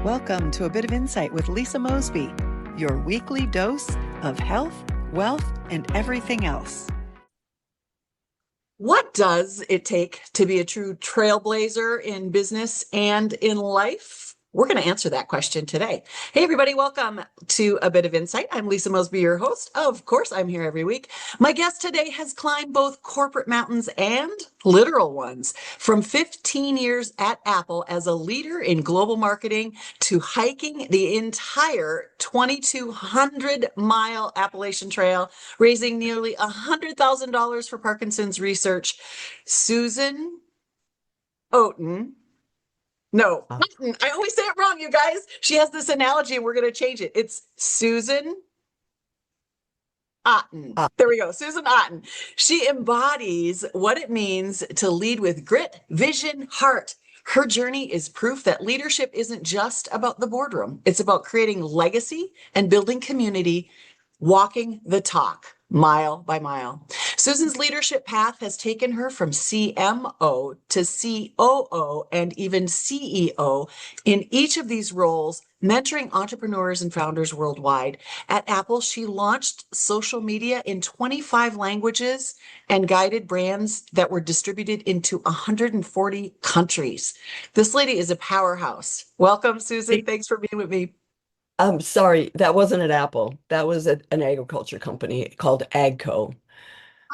Welcome to A Bit of Insight with Lisa Mosbey, your weekly dose of health, wealth, and everything else. What does it take to be a true trailblazer in business and in life? We're going to answer that question today. Hey, everybody, welcome to A Bit of Insight. I'm Lisa Mosbey, your host. Of course, I'm here every week. My guest today has climbed both corporate mountains and literal ones. From 15 years at Apple as a leader in global marketing to hiking the entire 2,200-mile Appalachian Trail, raising nearly $100,000 for Parkinson's research, Susan Otten. No, Otten. I always say it wrong, you guys. She has this analogy, and we're going to change it. It's Susan Otten. There we go. Susan Otten. She embodies what it means to lead with grit, vision, heart. Her journey is proof that leadership isn't just about the boardroom. It's about creating legacy and building community, walking the talk mile by mile. Susan's leadership path has taken her from CMO to COO and even CEO. In each of these roles, mentoring entrepreneurs and founders worldwide. At Apple, she launched social media in 25 languages and guided brands that were distributed into 140 countries. This lady is a powerhouse. Welcome, Susan. Thanks for being with me. I'm sorry, that wasn't at Apple. That was at an agriculture company called AGCO.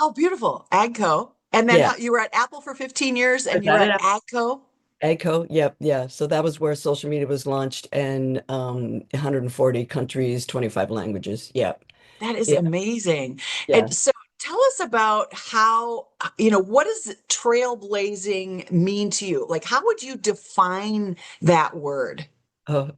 Oh, beautiful. AGCO. And then Yeah, you were at Apple for 15 years was and you were that at at AGCO. AGCO? Yep, yeah. So that was where social media was launched in 140 countries, 25 languages. Yep, That is yeah, amazing. yeah. And so tell us about how, what does trailblazing mean to you? Like, how would you define that word?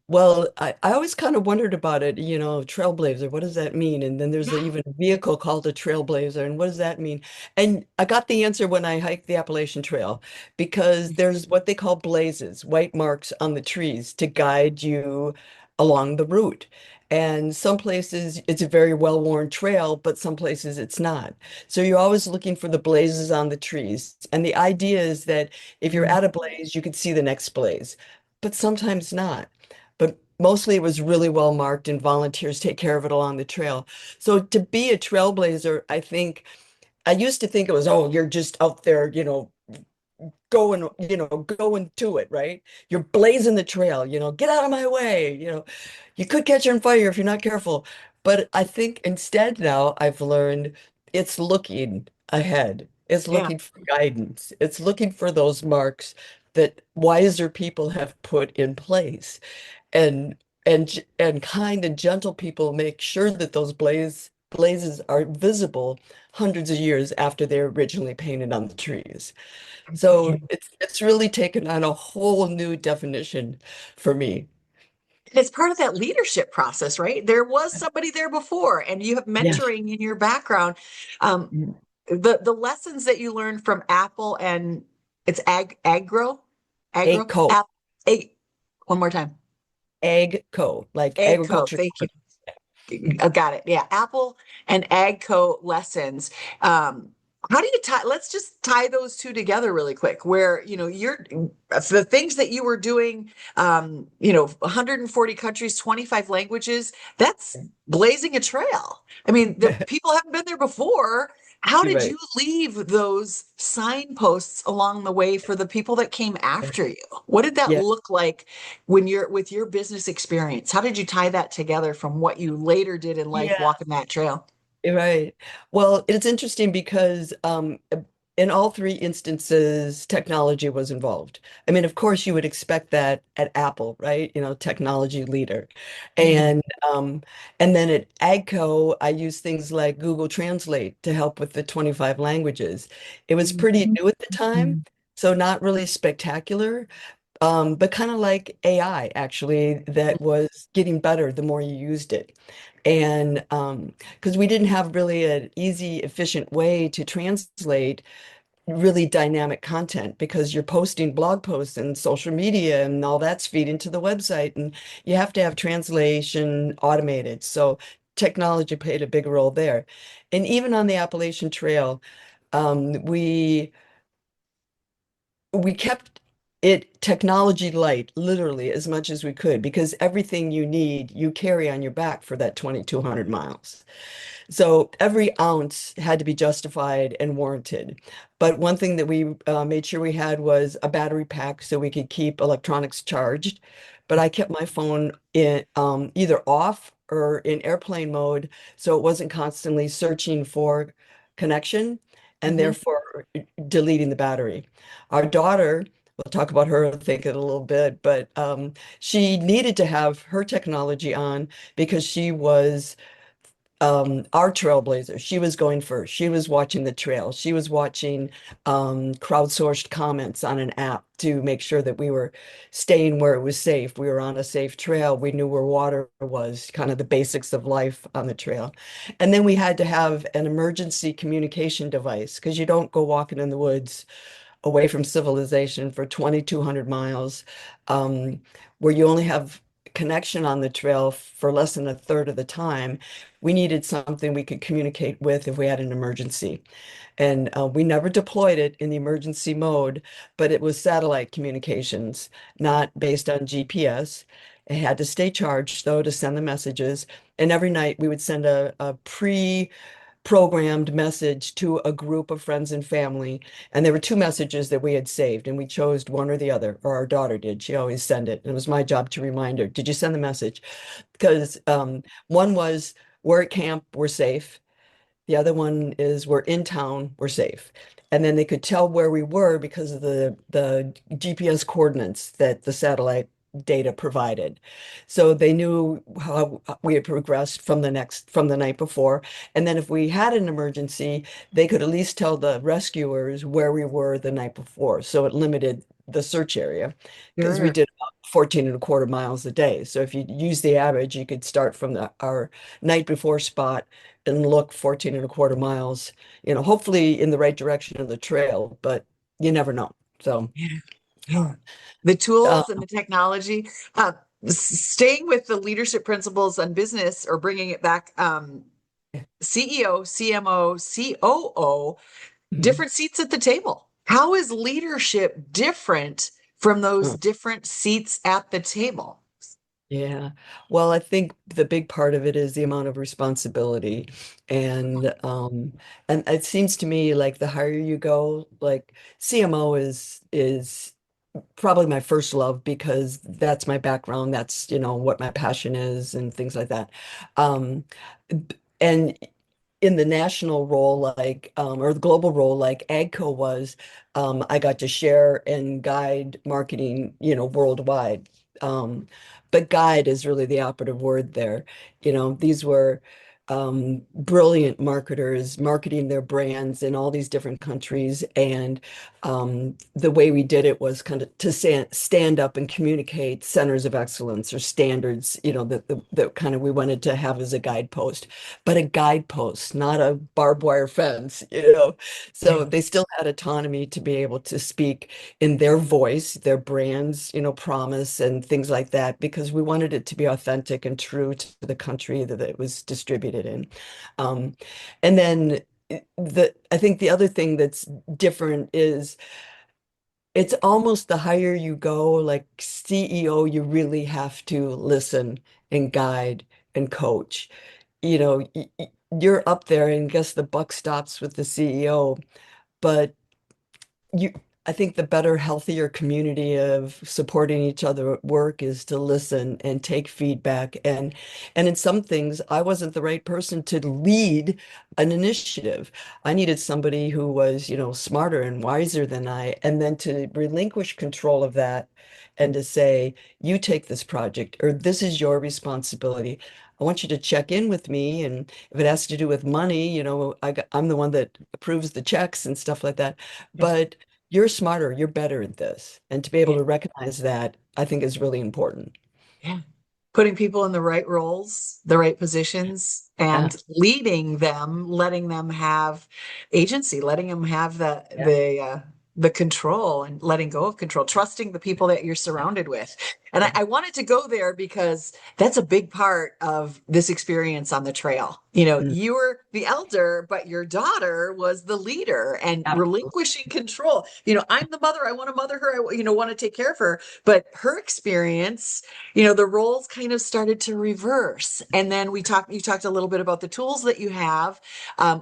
Well, I always kind of wondered about it, trailblazer, what does that mean? And then there's Yeah. even a vehicle called a trailblazer, and what does that mean? And I got the answer when I hiked the Appalachian Trail, because there's what they call blazes, white marks on the trees to guide you along the route. And some places it's a very well-worn trail, but some places it's not. So you're always looking for the blazes on the trees. And the idea is that if you're Mm. at a blaze, you could see the next blaze, but sometimes not. But mostly it was really well marked and volunteers take care of it along the trail. So to be a trailblazer, I used to think it was, oh, you're just out there, going to it, right? You're blazing the trail, get out of my way, you could catch on fire if you're not careful. But I think instead now I've learned it's looking ahead. It's Yeah. looking for guidance. It's looking for those marks that wiser people have put in place. And kind and gentle people make sure that those blazes are visible hundreds of years after they're originally painted on the trees. So it's really taken on a whole new definition for me. It's part of that leadership process, right? There was somebody there before, and you have Yes. mentoring in your background. Um, Mm. the lessons that you learned from Apple and it's agro, AGCO, app, ag, one more time, AGCO, like AGCO. agriculture Thank you. company. I got it. Yeah, Apple and AGCO lessons. How do you tie? Let's just tie those two together really quick. Where you're the things that you were doing, 140 countries, 25 languages. That's blazing a trail. I mean, the people haven't been there before. How You're did you right. leave those signposts along the way for the people that came after you? What did that Yeah. look like when you're with your business experience? How did you tie that together from what you later did in life Yeah. walking that trail? Right. Well, it's interesting because in all three instances, technology was involved. I mean, of course, you would expect that at Apple, right? Technology leader. Mhm. And um, and then at AGCO, I use things like Google Translate to help with the 25 languages. It was pretty new at the time, so not really spectacular, but kind of like AI, actually, that was getting better the more you used it. And because we didn't have really an easy, efficient way to translate really dynamic content, because you're posting blog posts and social media and all that's feed into the website, and you have to have translation automated. So technology played a big role there. And even on the Appalachian Trail, um, we we kept it technology light, literally as much as we could, because everything you need, you carry on your back for that 2,200 miles. So every ounce had to be justified and warranted. But one thing that we made sure we had was a battery pack so we could keep electronics charged. But I kept my phone in either off or in airplane mode, so it wasn't constantly searching for connection and Mhm. therefore deleting the battery. Our daughter, we'll talk about her, I think, in a little bit, but she needed to have her technology on because she was our trailblazer. She was going first. She was watching the trail. She was watching crowdsourced comments on an app to make sure that we were staying where it was safe. We were on a safe trail. We knew where water was, kind of the basics of life on the trail. And then we had to have an emergency communication device because you don't go walking in the woods away from civilization for 2,200 miles, where you only have connection on the trail for less than a third of the time. We needed something we could communicate with if we had an emergency. And we never deployed it in the emergency mode, but it was satellite communications, not based on GPS. It had to stay charged, though, to send the messages. And every night we would send a pre-programmed message to a group of friends and family. And there were two messages that we had saved, and we chose one or the other, or our daughter did. She always sent it. And it was my job to remind her, did you send the message? Because one was, we're at camp, we're safe. The other one is we're in town, we're safe. And then they could tell where we were because of the GPS coordinates that the satellite data provided. So they knew how we had progressed from the night before. And then if we had an emergency, they could at least tell the rescuers where we were the night before. So it limited the search area because we Sure. did about 14 and a quarter miles a day. So if you use the average, you could start from our night before spot and look 14 and a quarter miles, hopefully in the right direction of the trail, but you never know. So, Yeah. Yeah. The uh, tools and the technology, uh, staying with the leadership principles on business or bringing it back, CEO, CMO, COO, mhm. different seats at the table. How is leadership different from those Uh, different seats at the table? yeah. Well, I think the big part of it is the amount of responsibility. And it seems to me like the higher you go, like CMO is probably my first love because that's my background. That's, what my passion is and things like that. Um, and in the national role, like, or the global role, like AGCO was, I got to share and guide marketing, worldwide. But guide is really the operative word there. These were brilliant marketers marketing their brands in all these different countries. And the way we did it was kind of to stand up and communicate centers of excellence or standards, that kind of we wanted to have as a guidepost, but a guidepost, not a barbed wire fence. So Yeah. they still had autonomy to be able to speak in their voice, their brands, promise and things like that, because we wanted it to be authentic and true to the country that it was distributed in. Um, and then I think the other thing that's different is it's almost the higher you go, like CEO, you really have to listen and guide and coach. You're up there and guess the buck stops with the CEO, but you I think the better, healthier community of supporting each other at work is to listen and take feedback. And in some things, I wasn't the right person to lead an initiative. I needed somebody who was, smarter and wiser than I, and then to relinquish control of that and to say, you take this project or this is your responsibility. I want you to check in with me. And if it has to do with money, I'm the one that approves the checks and stuff like that. But you're smarter, you're better at this. And to be able Yeah. to recognize that, I think is really important. Yeah. Putting people in the right roles, the right positions, Yeah, and leading them, letting them have agency, letting them have yeah, the control and letting go of control, trusting the people that you're surrounded with. And yeah, I wanted to go there because that's a big part of this experience on the trail Mm, You were the elder, but your daughter was the leader and absolutely. relinquishing control. I'm the mother. I want to mother her. Want to take care of her. But her experience, the roles kind of started to reverse. And then you talked a little bit about the tools that you have,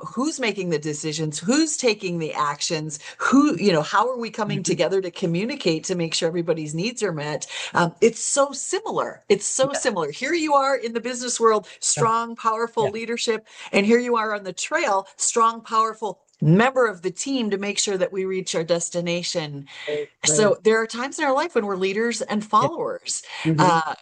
who's making the decisions, who's taking the actions, how are we coming Mhm. together to communicate to make sure everybody's needs are met? It's so similar. It's so Yeah, similar. Here you are in the business world, yeah, strong, powerful yeah. leadership. And here you are on the trail, strong, powerful member of the team to make sure that we reach our destination. Right, right. So there are times in our life when we're leaders and Yeah. followers. Hmm. Uh,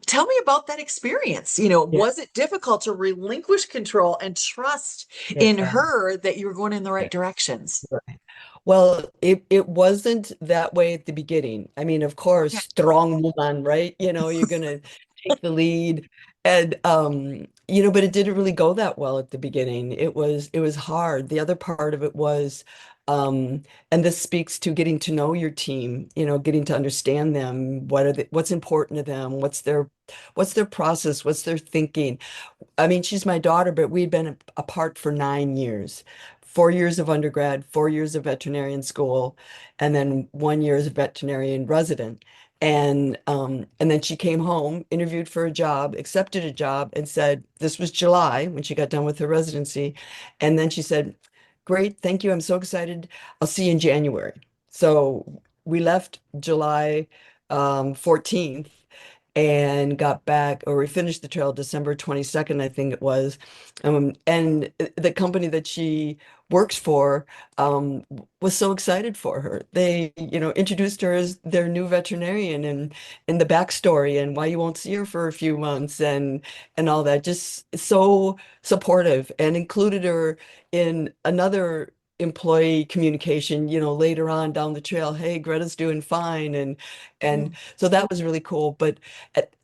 Tell me about that experience. Yeah. Was it difficult to relinquish control and trust in Yeah. her that you were going in the right Right. directions? Right. Well, it wasn't that way at the beginning. I mean, of course, Okay. strong woman, right? You're gonna take the lead. And but it didn't really go that well at the beginning. It was hard. The other part of it was and this speaks to getting to know your team, getting to understand them, what's important to them, what's their process, what's their thinking. I mean, she's my daughter, but we'd been apart for 9 years. 4 years of undergrad, 4 years of veterinarian school, and then 1 year as a veterinarian resident. And then she came home, interviewed for a job, accepted a job, and said, this was July when she got done with her residency. And then she said, great, thank you. I'm so excited. I'll see you in January. So we left July 14th and got back, or we finished the trail December 22nd, I think it was. And the company that she works for was so excited for her. They, introduced her as their new veterinarian and the backstory and why you won't see her for a few months and all that. Just so supportive and included her in another employee communication, later on down the trail. Hey, Greta's doing fine. And Mm. so that was really cool. But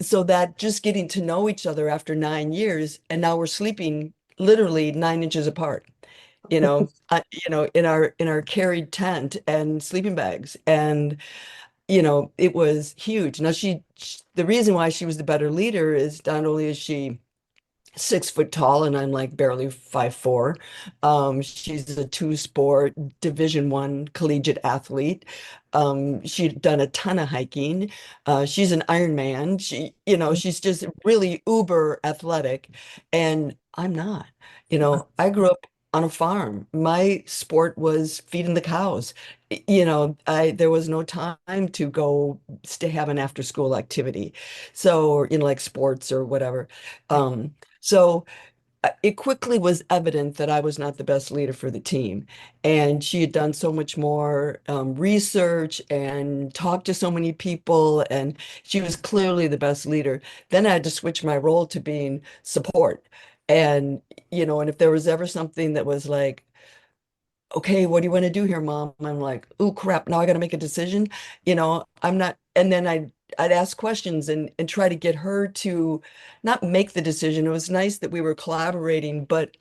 so that just getting to know each other after 9 years, and now we're sleeping literally 9 inches apart, in our carried tent and sleeping bags, and it was huge. Now the reason why she was the better leader is not only is she 6 foot tall and I'm like barely 5'4". She's a two-sport Division I collegiate athlete. She'd done a ton of hiking. She's an Ironman. She's just really uber athletic, and I'm not. I grew up on a farm. My sport was feeding the cows. There was no time to go to have an after school activity. So, like sports or whatever. So it quickly was evident that I was not the best leader for the team. And she had done so much more research and talked to so many people, and she was clearly the best leader. Then I had to switch my role to being support. And, and if there was ever something that was like, okay, what do you want to do here, Mom? I'm like, oh crap, now I got to make a decision. I'm not, and then I'd ask questions and try to get her to not make the decision. It was nice that we were collaborating, but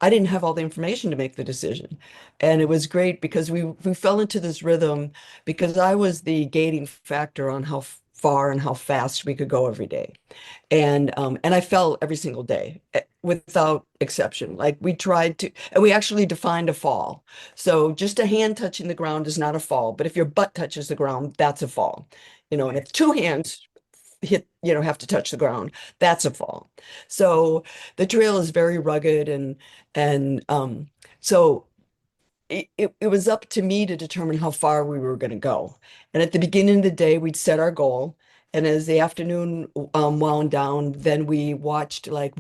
I didn't have all the information to make the decision. And it was great because we fell into this rhythm because I was the gating factor on how far and how fast we could go every day. And I fell every single day without exception. Like we tried to, and we actually defined a fall. So just a hand touching the ground is not a fall, but if your butt touches the ground, that's a fall. And if two hands have to touch the ground, that's a fall. So the trail is very rugged and so it was up to me to determine how far we were going to go. And at the beginning of the day, we'd set our goal. And as the afternoon wound down, then we watched like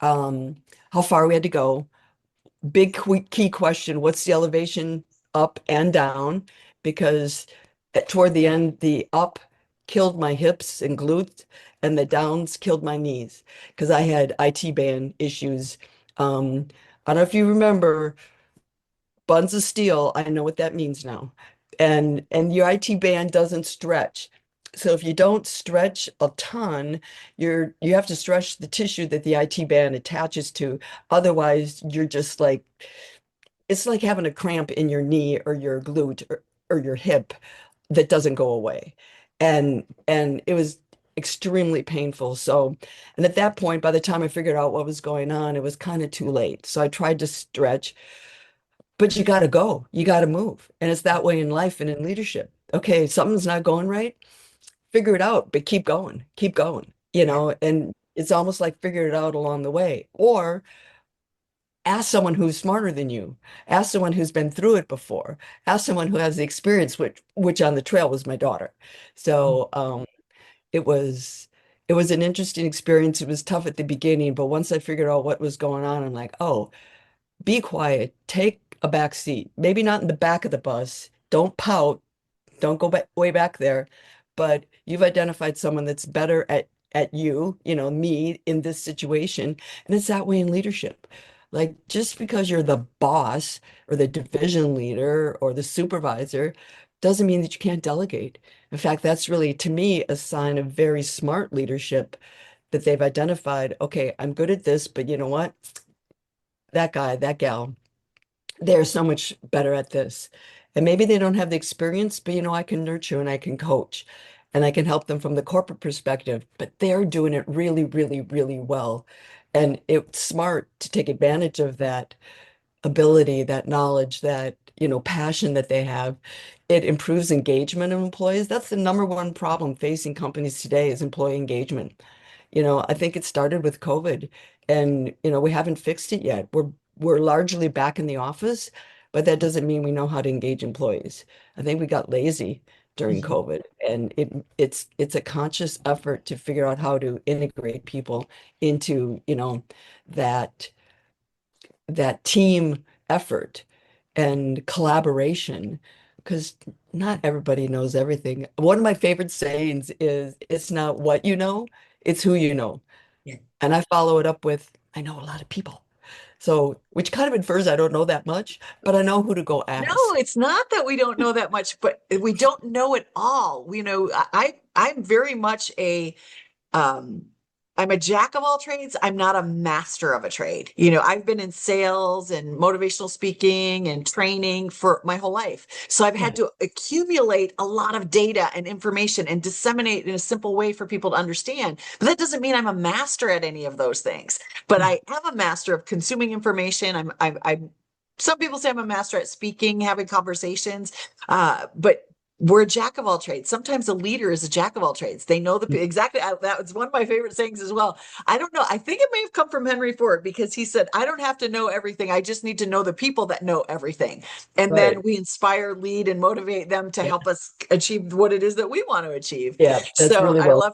um, how far we had to go. Big key question, what's the elevation up and down? Because toward the end, the up killed my hips and glutes, and the downs killed my knees because I had IT band issues. I don't know if you remember buns of steel. I know what that means now. And your IT band doesn't stretch. So if you don't stretch a ton, you have to stretch the tissue that the IT band attaches to. Otherwise, you're just like it's like having a cramp in your knee or your glute or your hip that doesn't go away. And it was extremely painful. So, and at that point, by the time I figured out what was going on, it was kind of too late. So I tried to stretch, but you got to go, you got to move. And it's that way in life and in leadership. Okay, something's not going right, figure it out, but keep going, Yeah. and it's almost like figure it out along the way. Or ask someone who's smarter than you, ask someone who's been through it before, ask someone who has the experience, which on the trail was my daughter. So it was it was an interesting experience. It was tough at the beginning, but once I figured out what was going on, I'm like, oh, be quiet, take a back seat, maybe not in the back of the bus, don't pout, don't go back way back there, but you've identified someone that's better at you, me in this situation. And it's that way in leadership. Like just because you're the boss or the division leader or the supervisor doesn't mean that you can't delegate. In fact, that's really, to me, a sign of very smart leadership that they've identified, okay, I'm good at this, but you know what? That guy, that gal, they're so much better at this. And maybe they don't have the experience, but I can nurture and I can coach and I can help them from the corporate perspective, but they're doing it really, really, really well. And it's smart to take advantage of that ability, that knowledge, that, passion that they have. It improves engagement of employees. That's the number one problem facing companies today is employee engagement. I think it started with COVID and, we haven't fixed it yet. We're largely back in the office, but that doesn't mean we know how to engage employees. I think we got lazy during Mhm. COVID and it's a conscious effort to figure out how to integrate people into, that that team effort and collaboration because not everybody knows everything. One of my favorite sayings is it's not what you know, it's who you know. Yeah. And I follow it up with I know a lot of people. So, which kind of infers I don't know that much, but I know who to go No, ask. it's not that we don't know that much, but we don't know it all. I'm very much um I'm a jack of all trades. I'm not a master of a trade. I've been in sales and motivational speaking and training for my whole life. So I've had Yeah, to accumulate a lot of data and information and disseminate in a simple way for people to understand. But that doesn't mean I'm a master at any of those things. But yeah, I am a master of consuming information. I'm some people say I'm a master at speaking, having conversations, but we're a jack of all trades. Sometimes a leader is a jack of all trades. They know exactly. That was one of my favorite sayings as well. I don't know. I think it may have come from Henry Ford because he said, I don't have to know everything. I just need to know the people that know everything. And then right. we inspire, lead, and motivate them to Yeah, help us achieve what it is that we want to achieve. yeah, that's So really I well. love,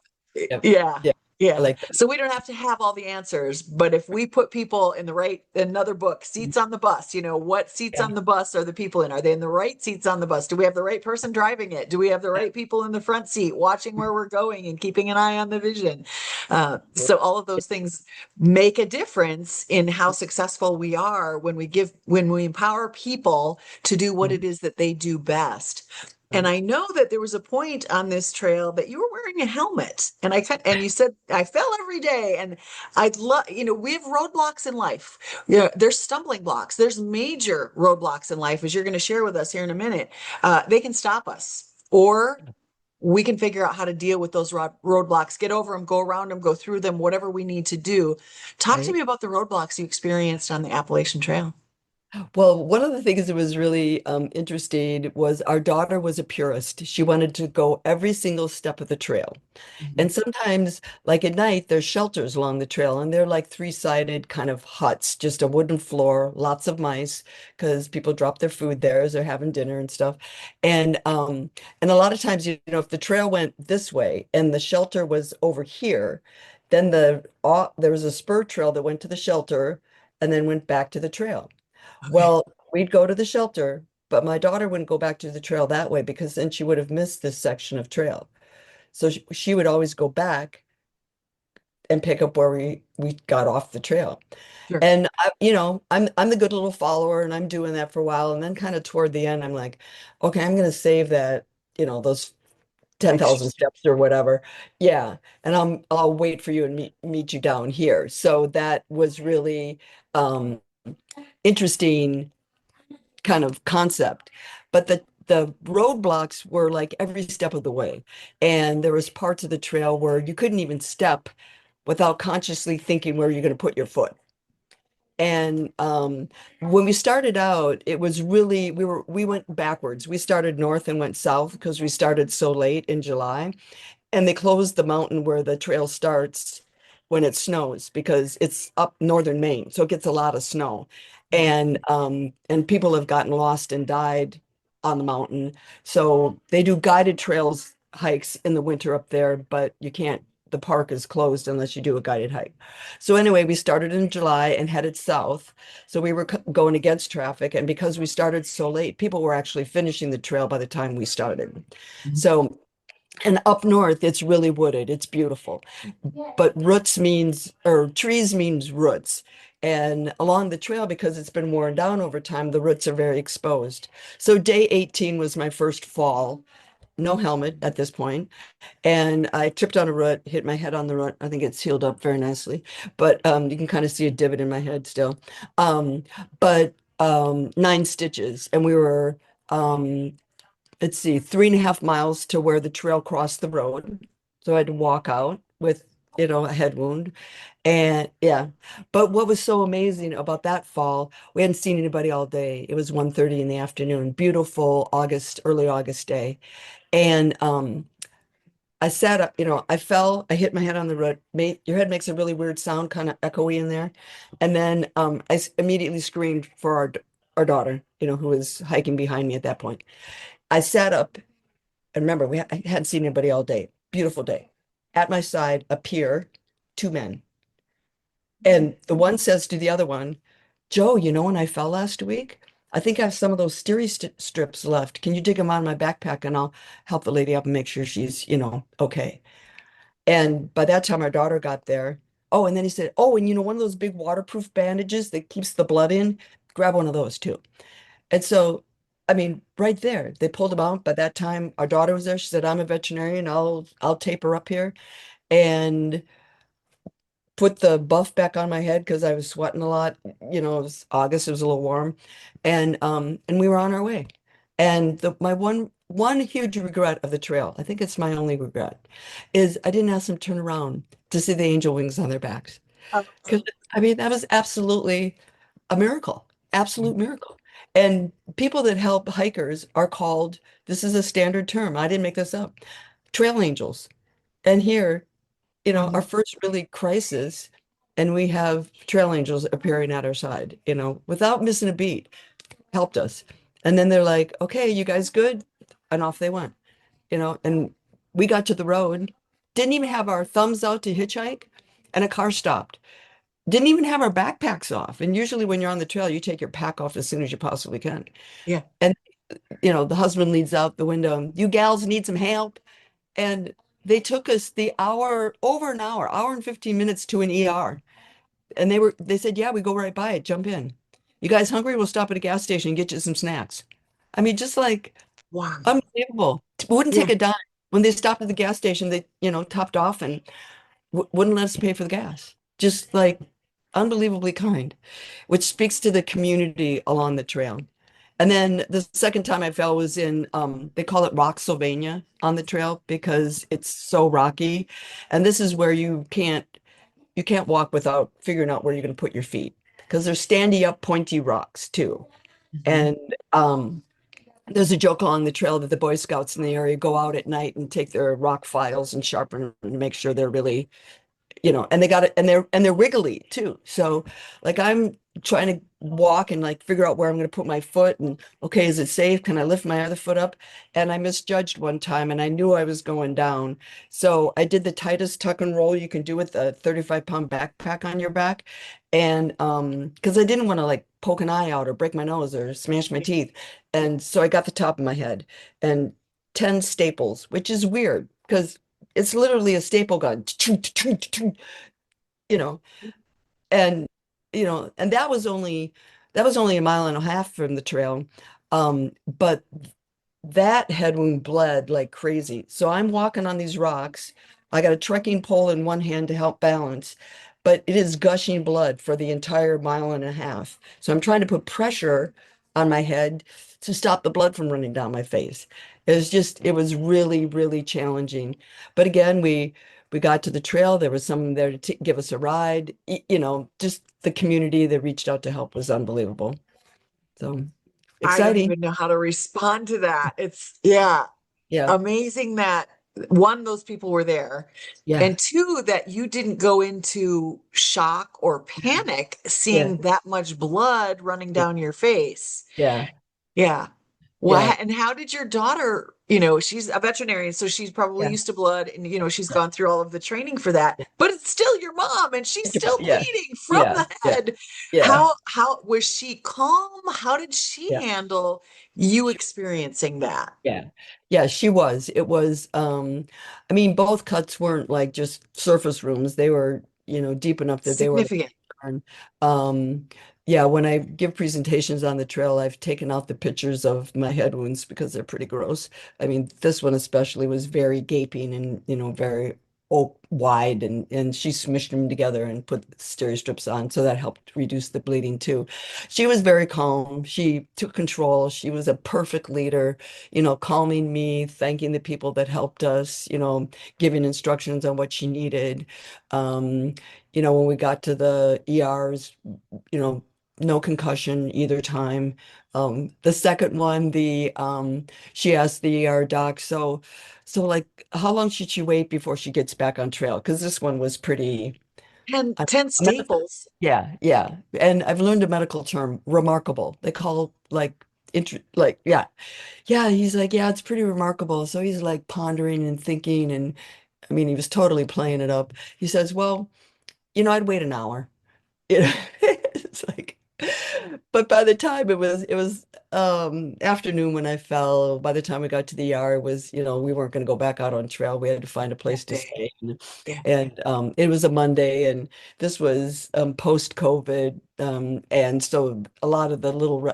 Yeah, yeah. yeah, I Yeah. like that. So we don't have to have all the answers, but if we put people in another book, seats on the bus, what seats Yeah, on the bus are the people in? Are they in the right seats on the bus? Do we have the right person driving it? Do we have the yeah, right people in the front seat watching where we're going and keeping an eye on the vision? So all of those things make a difference in how successful we are when we empower people to do what mhm, it is that they do best. And right. I know that there was a point on this trail that you were wearing a helmet, and you said I fell every day. And I'd love, we have roadblocks in life. Yeah, there's stumbling blocks. There's major roadblocks in life, as you're going to share with us here in a minute. They can stop us, or we can figure out how to deal with those roadblocks, get over them, go around them, go through them, whatever we need to do. Talk to Right. me about the roadblocks you experienced on the Appalachian Trail. Well, one of the things that was really interesting was our daughter was a purist. She wanted to go every single step of the trail. Mhm. And sometimes, like at night, there's shelters along the trail, and they're like three-sided kind of huts, just a wooden floor, lots of mice, because people drop their food there as they're having dinner and stuff. And a lot of times, if the trail went this way and the shelter was over here, then there was a spur trail that went to the shelter and then went back to the trail. Okay. Well, we'd go to the shelter, but my daughter wouldn't go back to the trail that way because then she would have missed this section of trail. So she would always go back and pick up where we got off the trail. Sure. And I'm the good little follower and I'm doing that for a while. And then kind of toward the end, I'm like, okay, I'm gonna save that, those Extra 10,000 step. steps or whatever. Yeah. And I'll wait for you and meet you down here. So that was really um interesting kind of concept. But the the roadblocks were like every step of the way. And there was parts of the trail where you couldn't even step without consciously thinking where you're going to put your foot. And when we started out, it was really we went backwards. We started north and went south because we started so late in July. And they closed the mountain where the trail starts when it snows because it's up northern Maine, so it gets a lot of snow. And people have gotten lost and died on the mountain. So they do guided trails hikes in the winter up there, but you can't, the park is closed unless you do a guided hike. So anyway, we started in July and headed south. So we were going against traffic. And because we started so late, people were actually finishing the trail by the time we started. So and up north, it's really wooded. It's beautiful. But roots means, or trees means roots. And along the trail, because it's been worn down over time, the roots are very exposed. So day 18 was my first fall, no helmet at this point. And I tripped on a root, hit my head on the root. I think it's healed up very nicely. But you can kind of see a divot in my head still. But 9 stitches. And we were let's see, 3.5 miles to where the trail crossed the road. So I had to walk out with, a head wound. And yeah, but what was so amazing about that fall, we hadn't seen anybody all day. It was 1:30 in the afternoon, beautiful early August day. And I sat up, I fell, I hit my head on the road. Your head makes a really weird sound, kind of echoey in there. And then immediately screamed for our daughter, who was hiking behind me at that point. I sat up, and remember, I hadn't seen anybody all day. Beautiful day. At my side appear 2 men. And the one says to the other one, Joe, when I fell last week, I think I have some of those strips left. Can you dig them out of my backpack and I'll help the lady up and make sure she's, okay. And by that time, our daughter got there. Oh, and then he said, oh, and one of those big waterproof bandages that keeps the blood in, grab one of those too. And so, I mean, right there, they pulled him out. By that time, our daughter was there. She said, I'm a veterinarian. I'll tape her up here and put the buff back on my head because I was sweating a lot. It was August, it was a little warm. And we were on our way. And my one huge regret of the trail, I think it's my only regret, is I didn't ask them to turn around to see the angel wings on their backs. Because I mean, that was absolutely a miracle, absolute miracle. And people that help hikers are called, this is a standard term, I didn't make this up, trail angels. And here, our first really crisis, and we have trail angels appearing at our side, without missing a beat, helped us. And then they're like, okay, you guys good? And off they went, and we got to the road, didn't even have our thumbs out to hitchhike, and a car stopped. Didn't even have our backpacks off. And usually when you're on the trail, you take your pack off as soon as you possibly can. Yeah. And, the husband leads out the window, you gals need some help. And they took us over an hour and 15 minutes to an ER. And they said, yeah, we go right by it, jump in. You guys hungry? We'll stop at a gas station and get you some snacks. I mean, just like, Wow. unbelievable. Wouldn't take a dime. When they stopped at the gas station, they, topped off and wouldn't let us pay for the gas. Just like unbelievably kind, which speaks to the community along the trail. And then the second time I fell was in, they call it Rocksylvania on the trail because it's so rocky. And this is where you can't walk without figuring out where you're going to put your feet because they're standy up pointy rocks too. And there's a joke along the trail that the Boy Scouts in the area go out at night and take their rock files and sharpen them and make sure they're really, and they got it, and they're wiggly too. So like I'm trying to walk and like figure out where I'm going to put my foot and okay, is it safe? Can I lift my other foot up? And I misjudged one time and I knew I was going down. So I did the tightest tuck and roll you can do with a 35-pound backpack on your back. And because I didn't want to like poke an eye out or break my nose or smash my teeth. And so I got the top of my head and 10 staples, which is weird because it's literally a staple gun, you know, and and that was only a mile and a half from the trail. But that head wound bled like crazy. So I'm walking on these rocks. I got a trekking pole in one hand to help balance, but it is gushing blood for the entire mile and a half. So I'm trying to put pressure on my head to stop the blood from running down my face. It was really, really challenging. But again, we got to the trail. There was someone there to give us a ride. You know, just the community that reached out to help was unbelievable. So I don't exciting. even know how to respond to that. It's, yeah, Yeah. amazing that one, those people were there, Yeah. and two, that you didn't go into shock or panic Yeah. seeing that much blood running Yeah. down your face. Yeah. Yeah. Yeah. Why, and how did your daughter, you know, she's a veterinarian, so she's probably Yeah. used to blood and, you know, she's gone through all of the training for that, but it's still your mom and she's still Yeah. bleeding from Yeah. the Yeah. head. Yeah. How was she calm? How did she Yeah. handle you experiencing that? Yeah. Yeah, she was. It was I mean, both cuts weren't like just surface rooms. They were, you know, deep enough that they were Significant. and, yeah, when I give presentations on the trail, I've taken out the pictures of my head wounds because they're pretty gross. I mean, this one especially was very gaping and, you know, very wide, and she smushed them together and put steri strips on, so that helped reduce the bleeding too. She was very calm. She took control. She was a perfect leader, you know, calming me, thanking the people that helped us, you know, giving instructions on what she needed. Um, you know, when we got to the ERs, you know, no concussion either time. The second one, the she asked the ER doc, so like how long should she wait before she gets back on trail? Because this one was pretty And I- 10 a medical, staples. yeah, yeah. And I've learned a medical term, remarkable. They call like like yeah. Yeah, he's like, yeah, it's pretty remarkable. So he's like pondering and thinking, and I mean he was totally playing it up. He says, well, you know, I'd wait an hour. You know, it's like, but by the time it was afternoon when I fell. By the time we got to the ER, it was, you know, we weren't going to go back out on trail. We had to find a place That to day. stay. Yeah. And it was a Monday, and this was post-COVID. And so a lot of the little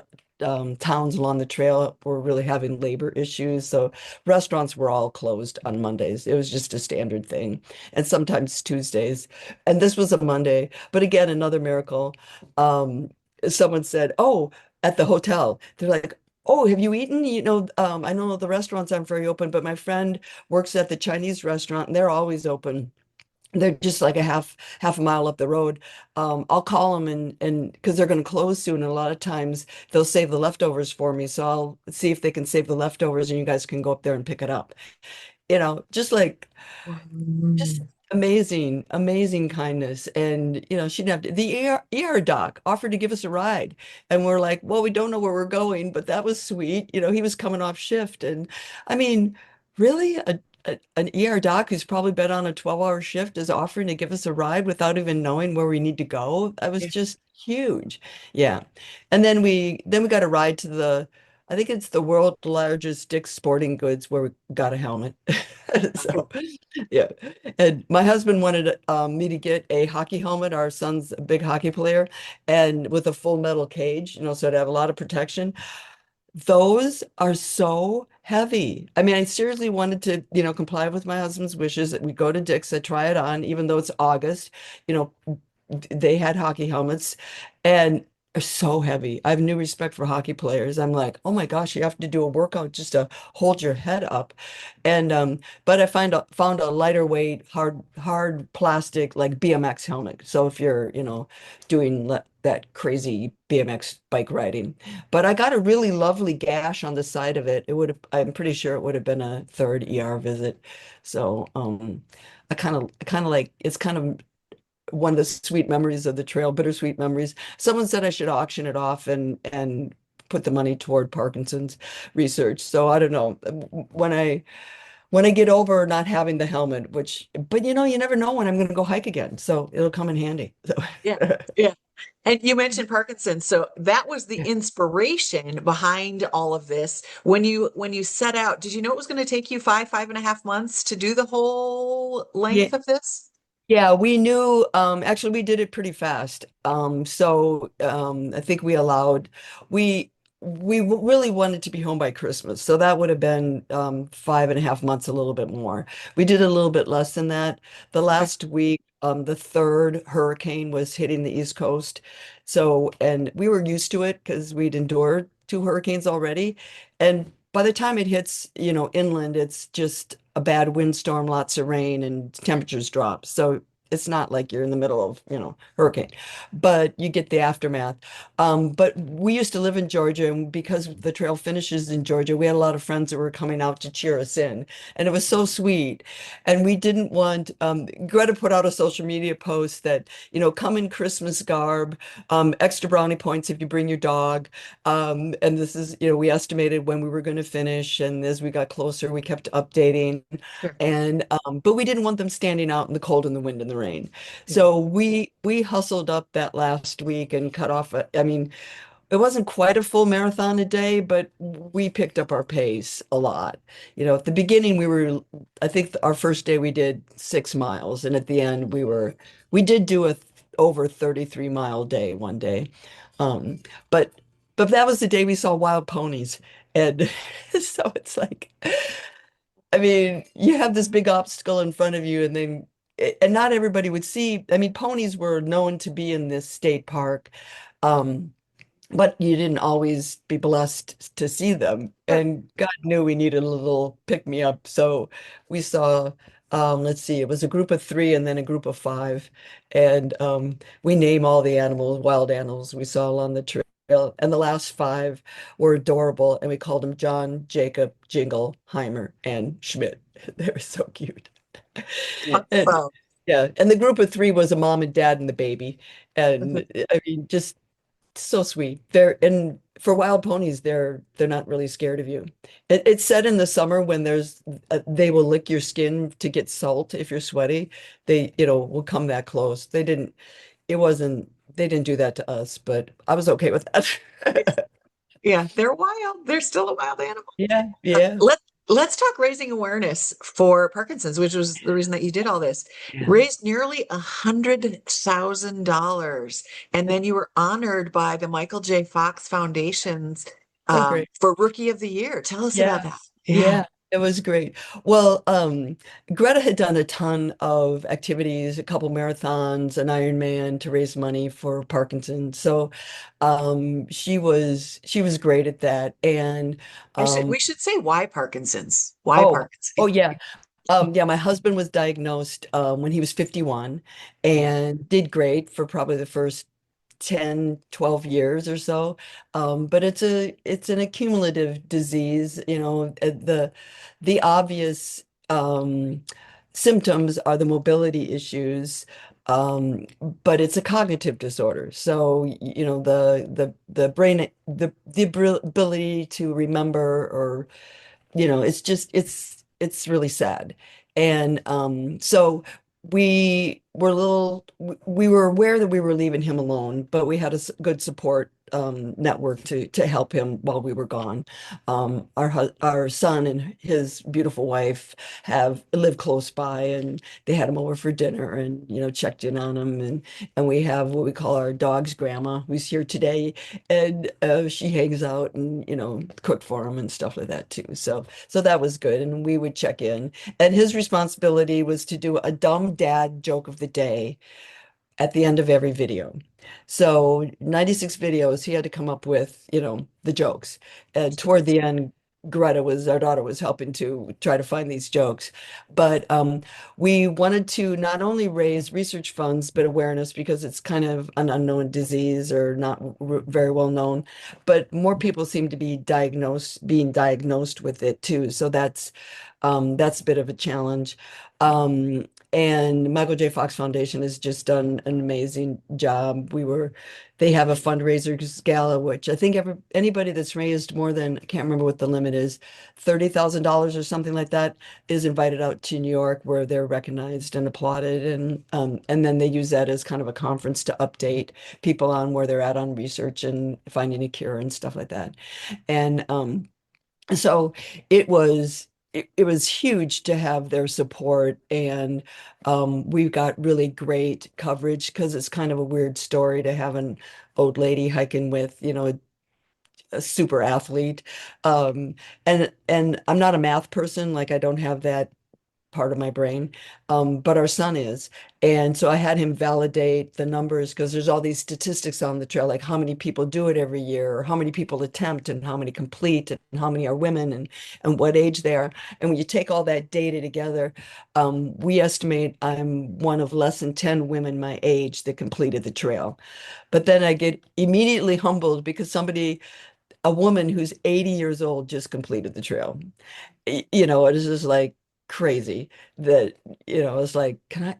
towns along the trail were really having labor issues. So restaurants were all closed on Mondays. It was just a standard thing. And sometimes Tuesdays. And this was a Monday. But again, another miracle. Um, Someone said, "Oh, at the hotel." They're like, "Oh, have you eaten? You know, I know the restaurants aren't very open, but my friend works at the Chinese restaurant and they're always open. They're just like a half a mile up the road. I'll call them and because they're going to close soon. And a lot of times they'll save the leftovers for me. So I'll see if they can save the leftovers and you guys can go up there and pick it up. You know, just Mm. amazing, amazing kindness. And, you know, she didn't have to, the ER doc offered to give us a ride. And we're like, well, we don't know where we're going, but that was sweet. You know, he was coming off shift. And I mean, really, an ER doc who's probably been on a 12-hour shift is offering to give us a ride without even knowing where we need to go. That was Yeah. just huge. Yeah. And then we got a ride to I think it's the world's largest Dick's Sporting Goods where we got a helmet. So yeah. And my husband wanted me to get a hockey helmet. Our son's a big hockey player, and with a full metal cage, you know, so to have a lot of protection. Those are so heavy. I mean, I seriously wanted to, you know, comply with my husband's wishes that we go to Dick's, I try it on, even though it's August. You know, they had hockey helmets and are so heavy. I have new respect for hockey players. I'm like, oh my gosh, you have to do a workout just to hold your head up. And but I found a lighter weight, hard plastic like BMX helmet. So if you're, you know, doing that crazy BMX bike riding. But I got a really lovely gash on the side of it. It would have, I'm pretty sure it would have been a third ER visit. So I kind of like it's kind of one of the sweet memories of the trail, bittersweet memories. Someone said I should auction it off and put the money toward Parkinson's research. So I don't know. When I get over not having the helmet, but you know, you never know when I'm going to go hike again. So it'll come in handy. So Yeah. Yeah. And you mentioned Parkinson. So that was the yeah. inspiration behind all of this. When you set out, did you know it was going to take you 5.5 months to do the whole Yeah. length of this? Yeah, we knew, actually we did it pretty fast. I think we really wanted to be home by Christmas. So that would have been 5.5 months, a little bit more. We did a little bit less than that. The Okay. last week, the third hurricane was hitting the East Coast. So, and we were used to it because we'd endured two hurricanes already. And by the time it hits, inland, it's just a bad windstorm, lots of rain, and temperatures drop. So it's not like you're in the middle of, hurricane, but you get the aftermath. But we used to live in Georgia, and because the trail finishes in Georgia, we had a lot of friends that were coming out to cheer us in, and it was so sweet. And we didn't want, Greta put out a social media post that, come in Christmas garb, extra brownie points if you bring your dog. And this is, we estimated when we were going to finish, and as we got closer, we kept updating. Sure. And but we didn't want them standing out in the cold and the wind and the rain. Yeah. So we hustled up that last week and cut off. I mean, it wasn't quite a full marathon a day, but we picked up our pace a lot. At the beginning I think our first day we did 6 miles, and at the end we did do a over 33-mile day one day. Um, but that was the day we saw wild ponies. And so it's like, I mean, you have this big obstacle in front of you, and not everybody would see. I mean, ponies were known to be in this state park, um, but you didn't always be blessed to see them. Sure. And God knew we needed a little pick me up. So we saw, let's see, it was a group of three and then a group of five. And we name all the animals, wild animals we saw along the trail. And the last five were adorable. And we called them John, Jacob, Jingle, Heimer, and Schmidt. They were so cute. And Awesome. yeah, and the group of three was a mom and dad and the baby. And I mean, just so sweet. And for wild ponies, they're not really scared of you. It's said in the summer when they will lick your skin to get salt if you're sweaty. They, will come that close. They didn't do that to us, but I was okay with that. Yeah, they're wild. They're still a wild animal. Yeah, yeah, Let's talk raising awareness for Parkinson's, which was the reason that you did all this. yeah. Raised nearly $100,000, and then you were honored by the Michael J. Fox Foundation's So great. for Rookie of the Year. Tell us about Yeah, that. Yeah. yeah, it was great. Well, Greta had done a ton of activities, a couple marathons, an Ironman to raise money for Parkinson. So, she was great at that. And We should say why Parkinson's. Why oh, Parkinson's? oh yeah. Yeah, my husband was diagnosed when he was 51 and did great for probably the first 10, 12 years or so. But it's an accumulative disease, the obvious symptoms are the mobility issues. But it's a cognitive disorder. So, the brain, the ability to remember, or it's really sad. And so we were aware that we were leaving him alone, but we had a good support network to help him while we were gone. Our son and his beautiful wife have lived close by, and they had him over for dinner and checked in on him. And we have what we call our dog's grandma, who's here today, and she hangs out and cook for him and stuff like that too. So that was good, and we would check in. And his responsibility was to do a dumb dad joke of the day at the end of every video. So 96 videos, he had to come up with, the jokes. And toward the end, our daughter was helping to try to find these jokes. But we wanted to not only raise research funds, but awareness, because it's kind of an unknown disease or not very well known. But more people seem to be being diagnosed with it too. So that's a bit of a challenge. And Michael J. Fox Foundation has just done an amazing job. They have a fundraisers gala, which I think anybody that's raised more than, I can't remember what the limit is, $30,000 or something like that, is invited out to New York, where they're recognized and applauded. And then they use that as kind of a conference to update people on where they're at on research and finding a cure and stuff like that. And so it was huge to have their support. And we got really great coverage, because it's kind of a weird story to have an old lady hiking with a super athlete. And I'm not a math person, like I don't have that part of my brain, but our son is. And so I had him validate the numbers because there's all these statistics on the trail, like how many people do it every year, or how many people attempt, and how many complete, and how many are women, and what age they are. And when you take all that data together, we estimate I'm one of less than 10 women my age that completed the trail. But then I get immediately humbled because a woman who's 80 years old just completed the trail. It is just like crazy that, it's like,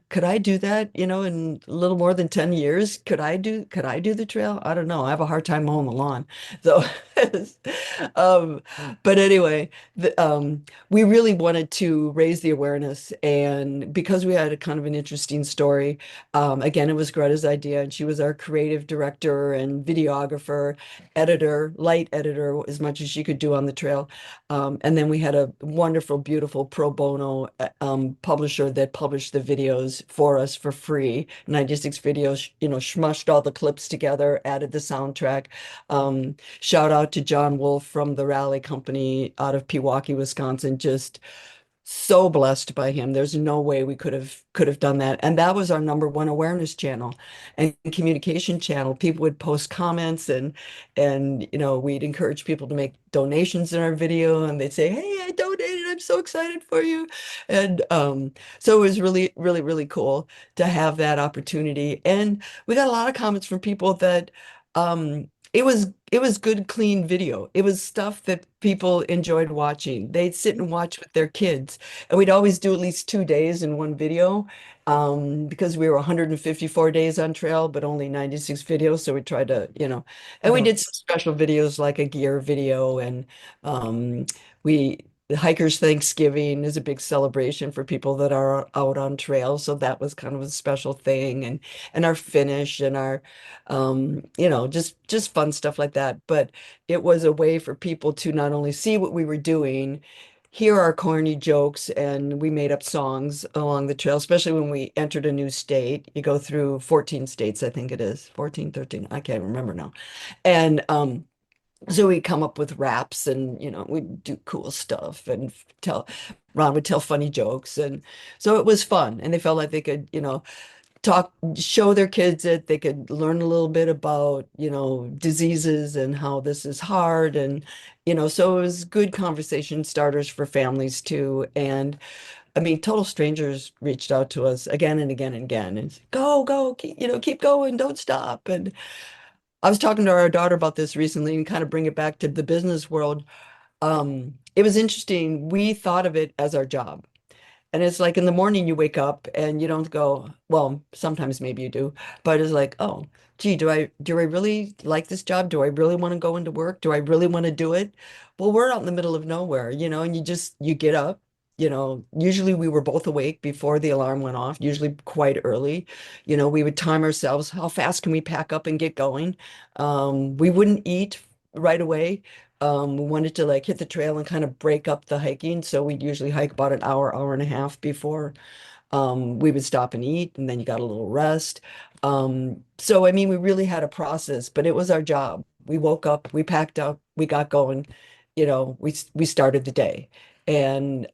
could I do that, in a little more than 10 years? Could I do the trail? I don't know. I have a hard time mowing the lawn. So, um, but anyway, we really wanted to raise the awareness. And because we had a kind of an interesting story, again, it was Greta's idea, and she was our creative director and videographer, editor, light editor, as much as she could do on the trail. And then we had a wonderful, beautiful pro bono publisher that published the videos for us for free. 96 videos, smushed all the clips together, added the soundtrack. Shout out to John Wolf from the Rally Company out of Pewaukee, Wisconsin. Just so blessed by him. There's no way we could have done that. And that was our number one awareness channel and communication channel. People would post comments, and we'd encourage people to make donations in our video, and they'd say, "Hey, I donated. I'm so excited for you." And so it was really, really, really cool to have that opportunity. And we got a lot of comments from people that it was good, clean video. It was stuff that people enjoyed watching. They'd sit and watch with their kids. And we'd always do at least 2 days in one video, because we were 154 days on trail, but only 96 videos. So we tried to. And we Mhm. did some special videos like a gear video. And um, the Hikers Thanksgiving is a big celebration for people that are out on trail. So that was kind of a special thing. And our finish and our just fun stuff like that. But it was a way for people to not only see what we were doing, hear our corny jokes, and we made up songs along the trail, especially when we entered a new state. You go through 14 states, I think it is, 14, 13, I can't remember now. And so we come up with raps, and we do cool stuff, and tell Ron would tell funny jokes. And so it was fun, and they felt like they could, show their kids it. They could learn a little bit about, diseases and how this is hard. And, so it was good conversation starters for families too. And I mean, total strangers reached out to us again and again and again, and go, keep going, don't stop. And I was talking to our daughter about this recently and kind of bring it back to the business world. It was interesting. We thought of it as our job. And it's like in the morning you wake up and you don't go, well, sometimes maybe you do, but it's like, oh, gee, do I really like this job? Do I really want to go into work? Do I really want to do it? Well, we're out in the middle of nowhere, and you get up, usually we were both awake before the alarm went off, usually quite early. We would time ourselves. How fast can we pack up and get going? We wouldn't eat right away. We wanted to like hit the trail and kind of break up the hiking. So we'd usually hike about an hour, hour and a half before we would stop and eat, and then you got a little rest. So I mean, we really had a process, but it was our job. We woke up, we packed up, we got going, we started the day. And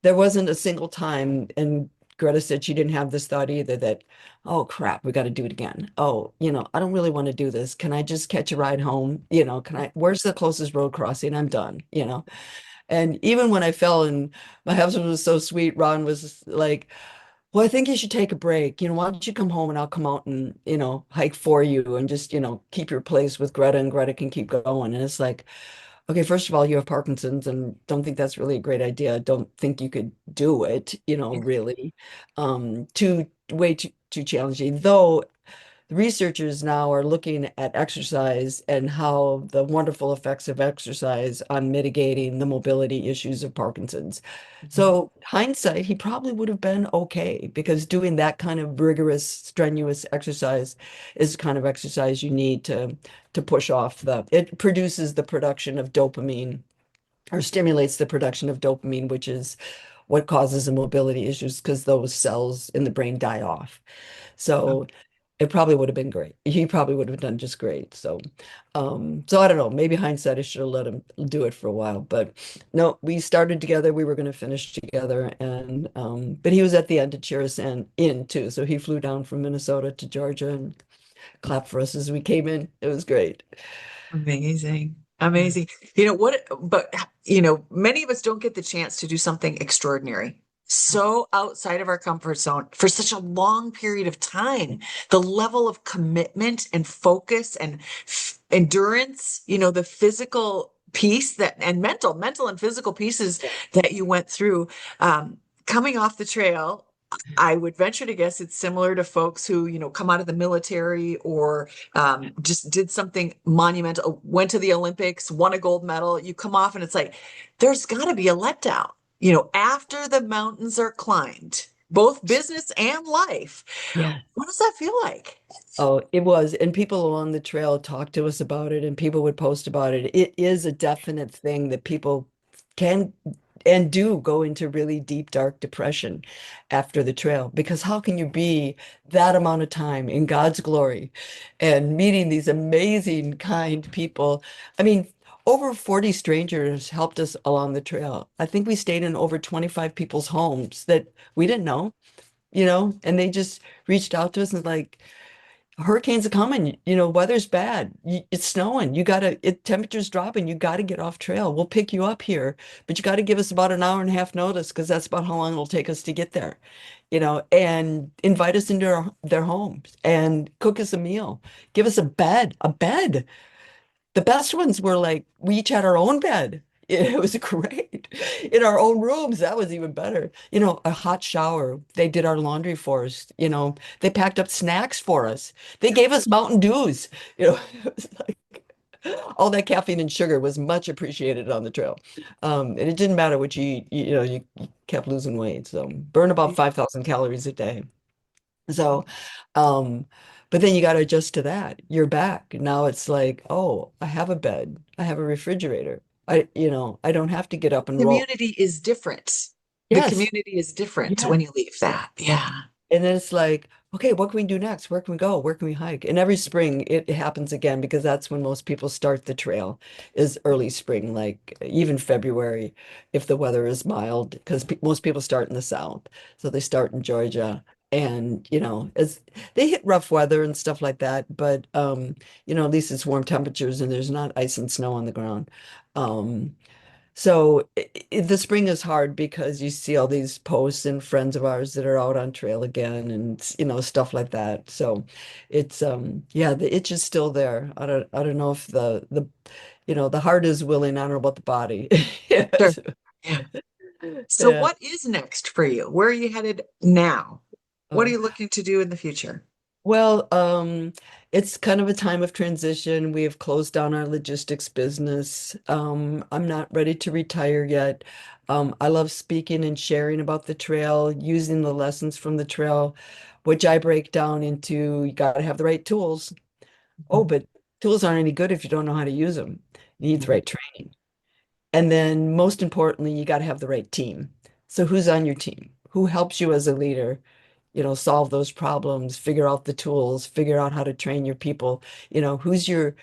there wasn't a single time, and Greta said she didn't have this thought either that, oh crap, we got to do it again. Oh, I don't really want to do this. Can I just catch a ride home? Where's the closest road crossing? I'm done. And even when I fell, and my husband was so sweet, Ron was like, well, I think you should take a break. Why don't you come home and I'll come out and, hike for you, and just, keep your place with Greta, and Greta can keep going. And it's like, okay, first of all, you have Parkinson's, and don't think that's really a great idea. Don't think you could do it, really. Way too challenging. Though the researchers now are looking at exercise and how the wonderful effects of exercise on mitigating the mobility issues of Parkinson's. So hindsight, he probably would have been okay, because doing that kind of rigorous, strenuous exercise is the kind of exercise you need to push off it produces the production of dopamine, or stimulates the production of dopamine, which is what causes the mobility issues, because those cells in the brain die off. So it probably would have been great. He probably would have done just great. So I don't know. Maybe hindsight, I should have let him do it for a while. But no, we started together. We were going to finish together, and but he was at the end to cheer us in too. So he flew down from Minnesota to Georgia and clapped for us as we came in. It was great. Amazing. Yeah. Amazing. But many of us don't get the chance to do something extraordinary. So outside of our comfort zone for such a long period of time. The level of commitment and focus and endurance, the physical piece that and mental and physical pieces that you went through, coming off the trail. I would venture to guess it's similar to folks who, come out of the military or just did something monumental, went to the Olympics, won a gold medal. You come off and it's like, there's got to be a letdown, after the mountains are climbed, both business and life. Yeah. What does that feel like? Oh, it was. And people along the trail talked to us about it and people would post about it. It is a definite thing that people can and do go into really deep, dark depression after the trail. Because how can you be that amount of time in God's glory and meeting these amazing, kind people? I mean, over 40 strangers helped us along the trail. I think we stayed in over 25 people's homes that we didn't know, and they just reached out to us and like, hurricanes are coming, weather's bad. It's snowing. Temperature's dropping. You got to get off trail. We'll pick you up here, but you got to give us about an hour and a half notice because that's about how long it'll take us to get there, and invite us into their homes and cook us a meal, give us a bed. The best ones were like, we each had our own bed. It was great. In our own rooms, that was even better. A hot shower. They did our laundry for us. They packed up snacks for us. They gave us Mountain Dews. It was like all that caffeine and sugar was much appreciated on the trail. And it didn't matter what you eat, you kept losing weight. So burn about 5,000 calories a day. So, um, but then you got to adjust to that. You're back. Now it's like, oh, I have a bed. I have a refrigerator. I don't have to get up and roll. Community is different. The Yes. community is different Yeah. when you leave that. Yeah. And then it's like, okay, what can we do next? Where can we go? Where can we hike? And every spring it happens again because that's when most people start the trail is early spring, like even February, if the weather is mild, because pe most people start in the south. So they start in Georgia. And, as they hit rough weather and stuff like that, but at least it's warm temperatures and there's not ice and snow on the ground. Um, so the spring is hard because you see all these posts and friends of ours that are out on trail again and stuff like that. So it's yeah, the itch is still there. I don't know if the heart is willing, I don't know about the body. Sure. Yes. Yeah. So Yeah. what is next for you? Where are you headed now? What are Oh. you looking to do in the future? Well, it's kind of a time of transition. We have closed down our logistics business. I'm not ready to retire yet. I love speaking and sharing about the trail, using the lessons from the trail, which I break down into you got to have the right tools. Oh, but tools aren't any good if you don't know how to use them. You need the right training. And then most importantly, you got to have the right team. So who's on your team? Who helps you as a leader? Solve those problems, figure out the tools, figure out how to train your people. Who's your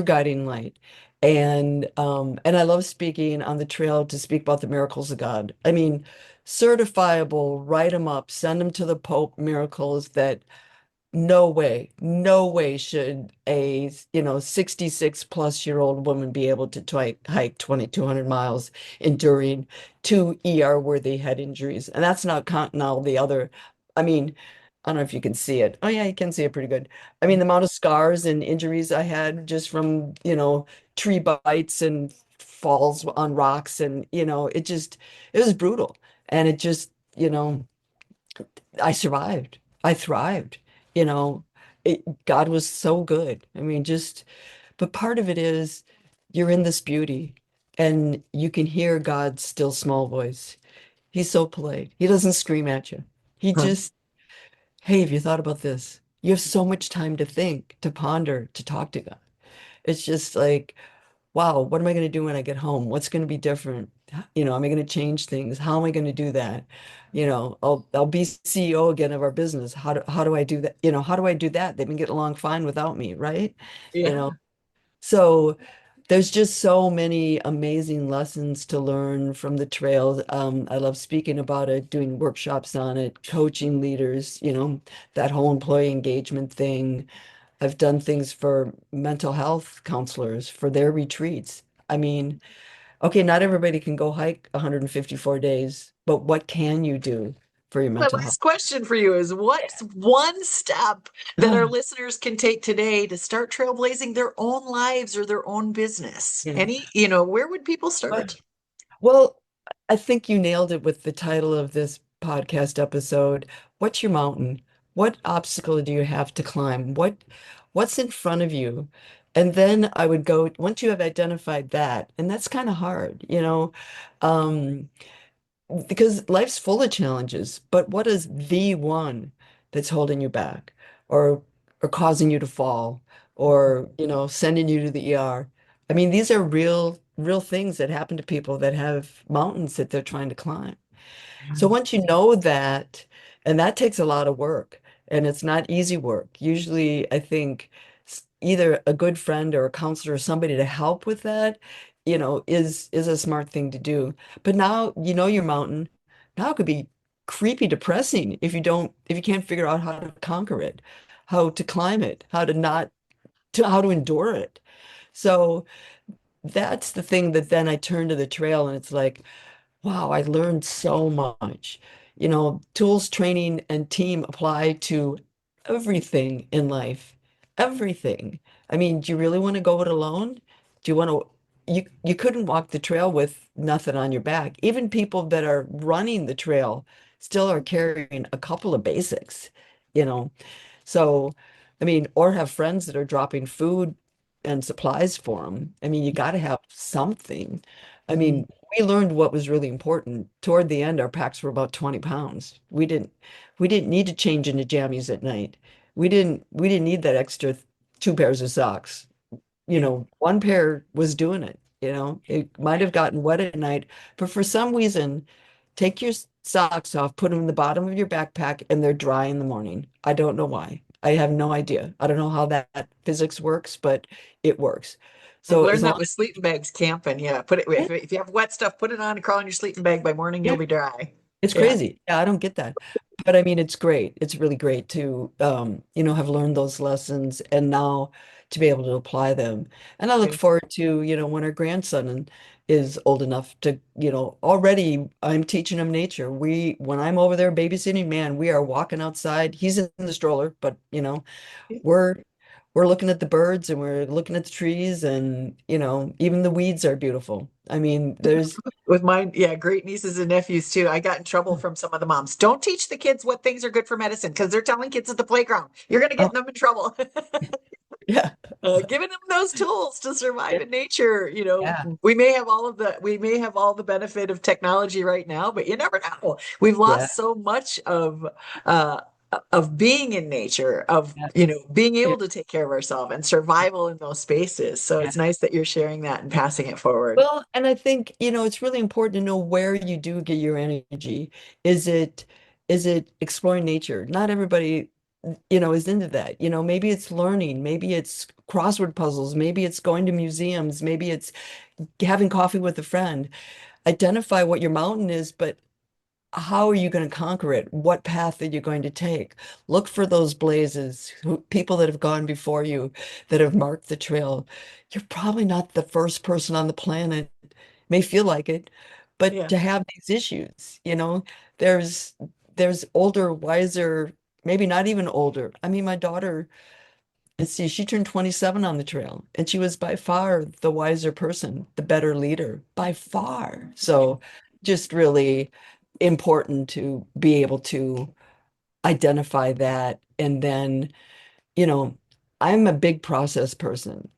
guiding light? And I love speaking on the trail to speak about the miracles of God. I mean, certifiable, write them up, send them to the Pope miracles that no way should a 66 plus year old woman be able to hike 2,200 miles enduring two ER worthy head injuries. And that's not counting all the other, I mean, I don't know if you can see it. Oh yeah, you can see it pretty good. I mean, the amount of scars and injuries I had just from, tree bites and falls on rocks and, it was brutal. And it just, I survived. I thrived. You know, God was so good. I mean, but part of it is you're in this beauty and you can hear God's still small voice. He's so polite. He doesn't scream at you. He Huh. just, hey, have you thought about this? You have so much time to think, to ponder, to talk to God. It's just like, wow, what am I going to do when I get home? What's going to be different? Am I going to change things? How am I going to do that? I'll be CEO again of our business. How do I do that? How do I do that? They've been getting along fine without me, right? You Yeah. know, so there's just so many amazing lessons to learn from the trails. I love speaking about it, doing workshops on it, coaching leaders, that whole employee engagement thing. I've done things for mental health counselors for their retreats. I mean, okay, not everybody can go hike 154 days, but what can you do for your My mental health? last question for you is what's one step that our listeners can take today to start trailblazing their own lives or their own business? Yeah. Where would people start? Well, I think you nailed it with the title of this podcast episode. What's your mountain? What obstacle do you have to climb? What's in front of you? And then I would go, once you have identified that, and that's kind of hard, um, because life's full of challenges, but what is the one that's holding you back or causing you to fall or, sending you to the ER? I mean, these are real things that happen to people that have mountains that they're trying to climb. So once you know that, and that takes a lot of work, and it's not easy work. Usually, I think either a good friend or a counselor or somebody to help with that, is a smart thing to do. But now you know your mountain. Now it could be creepy depressing if you can't figure out how to conquer it, how to climb it, how to endure it. So that's the thing that then I turn to the trail and it's like, wow, I learned so much. Tools, training, and team apply to everything in life. Everything. I mean, do you really want to go it alone? Do you want to? You couldn't walk the trail with nothing on your back. Even people that are running the trail still are carrying a couple of basics, you know. So, I mean, or have friends that are dropping food and supplies for them. I mean, you got to have something. I Mhm. mean, we learned what was really important. Toward the end, our packs were about 20 pounds. We didn't need to change into jammies at night. We didn't need that extra two pairs of socks. Yeah. One pair was doing it. It might have gotten wet at night, but for some reason, take your socks off, put them in the bottom of your backpack, and they're dry in the morning. I don't know why. I have no idea. I don't know how that physics works, but it works. I've So as learned that long with sleeping bags camping. Yeah. If you have wet stuff, put it on and crawl in your sleeping bag. By morning, you'll yeah, be dry. it's Yeah. crazy. Yeah, I don't get that. But I mean, it's great. It's really great to, have learned those lessons and now to be able to apply them. And I look Yeah. forward to, when our grandson is old enough to, already I'm teaching him nature. When I'm over there babysitting, man, we are walking outside. He's in the stroller, but, we're we're looking at the birds and we're looking at the trees and, even the weeds are beautiful. I mean, there's With mine, yeah, great nieces and nephews too. I got in trouble from some of the moms. Don't teach the kids what things are good for medicine because they're telling kids at the playground. You're going to oh, get them in trouble. yeah. Giving them those tools to survive Yeah. in nature. Yeah. We may have all the benefit of technology right now, but you never know. We've Yeah. lost so much uh of being in nature, of Yeah. being Yeah. able to take care of ourselves and survival in those spaces. So Yeah. it's nice that you're sharing that and passing it forward. Well, and I think, it's really important to know where you do get your energy. Is it exploring nature? Not everybody, is into that. Maybe it's learning, maybe it's crossword puzzles, maybe it's going to museums, maybe it's having coffee with a friend. Identify what your mountain is, but how are you going to conquer it? What path are you going to take? Look for those blazes, people that have gone before you, that have marked the trail. You're probably not the first person on the planet, may feel like it, but Yeah. to have these issues, there's there's older, wiser, maybe not even older. I mean, my daughter, let's see, she turned 27 on the trail, and she was by far the wiser person, the better leader, by far. So just really important to be able to identify that. And then, you know, I'm a big process person,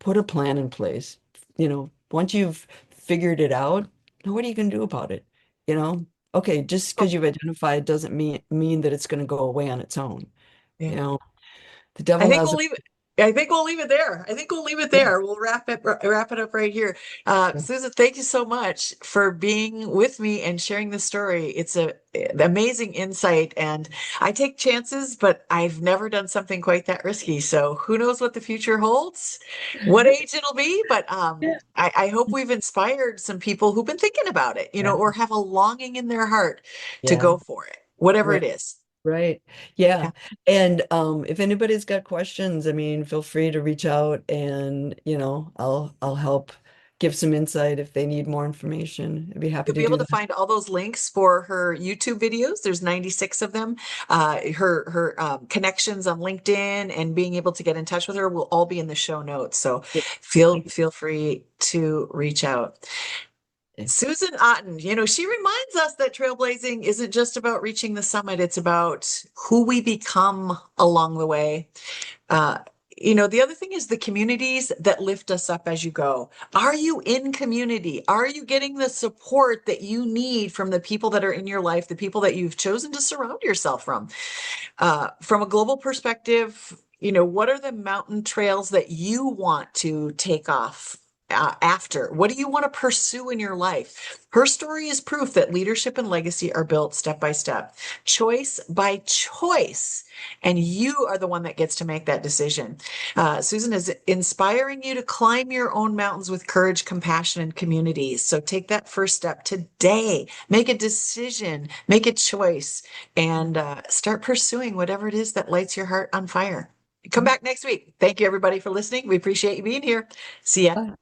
put a plan in place. Once you've figured it out, now what are you going to do about it? Okay, just because you've identified doesn't mean that it's going to go away on its own. Yeah. You know, the I devil think has we'll a leave it. I think we'll leave it there. We'll wrap it up right here. Susan, thank you so much for being with me and sharing the story. It's an amazing insight, and I take chances, but I've never done something quite that risky. So who knows what the future holds, what age it'll be, but I hope we've inspired some people who've been thinking about it, or have a longing in their heart to go for it, whatever it is. Right. Yeah. And if anybody's got questions, I mean, feel free to reach out and, I'll help give some insight if they need more information. I'd be happy You'll to be able do to find all those links for her YouTube videos. There's 96 of them. Her connections on LinkedIn and being able to get in touch with her will all be in the show notes. So feel free to reach out. Susan Otten, she reminds us that trailblazing isn't just about reaching the summit. It's about who we become along the way. The other thing is the communities that lift us up as you go. Are you in community? Are you getting the support that you need from the people that are in your life, the people that you've chosen to surround yourself from? From a global perspective, what are the mountain trails that you want to take off after? What do you want to pursue in your life? Her story is proof that leadership and legacy are built step by step, choice by choice, and you are the one that gets to make that decision. Susan is inspiring you to climb your own mountains with courage, compassion, and community. So take that first step today. Make a decision, make a choice, and start pursuing whatever it is that lights your heart on fire. Come back next week. Thank you, everybody, for listening. We appreciate you being here. See ya. Bye.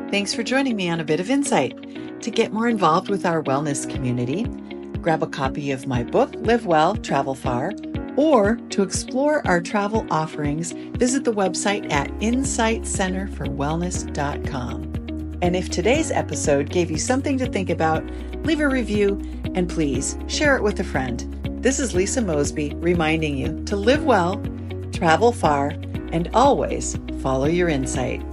Thanks for joining me on A Bit of Insight. To get more involved with our wellness community, grab a copy of my book, Live Well, Travel Far, or to explore our travel offerings, visit the website at insightcenterforwellness.com. And if today's episode gave you something to think about, leave a review and please share it with a friend. This is Lisa Mosbey reminding you to live well, travel far, and always follow your insight.